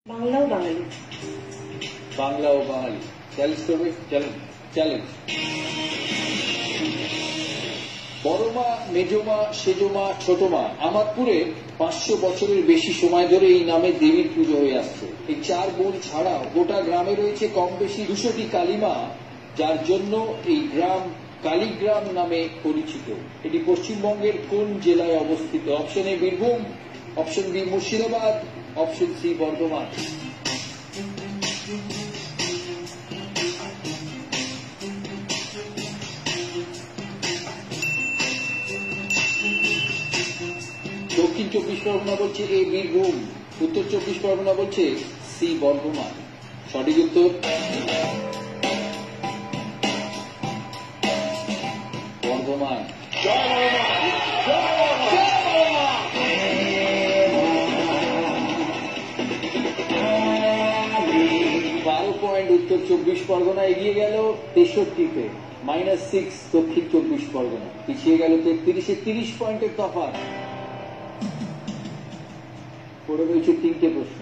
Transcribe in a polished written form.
বাংলা ও বাঙালি। বাংলা ও বাঙালি challenge করবে। Challenge. বড় মা, মেজমা, সেজমা, ছোট মা আমাদপুরে 500 বছরের বেশি সময় ধরে এই নামে দেবীর পুজো হয়ে আসছে। এই 4 বোন ছাড়াও গোটা গ্রামে রয়েছে কম বেশি 200টি কালীমা, যার জন্য এই গ্রাম কালীগ্রাম নামে পরিচিত। এটি পশ্চিমবঙ্গের কোন জেলায় অবস্থিত? Option A Birbhum, option B Murshidabad, option C Bardhaman. Dakshin 24 Pargana বলছে এ বীরভূম, উত্তর 24 পরগনা বলছে সি বর্ধমান। সঠিক উত্তর বর্ধমান। 12 পয়েন্ট উত্তর 24 পরগনা এগিয়ে গেল 63-তে, -6 দক্ষিণ 24 পরগনা পিছিয়ে গেল 33-এ। 30 পয়েন্টের তফাৎ। পড়ে রয়েছে 3টে প্রশ্ন।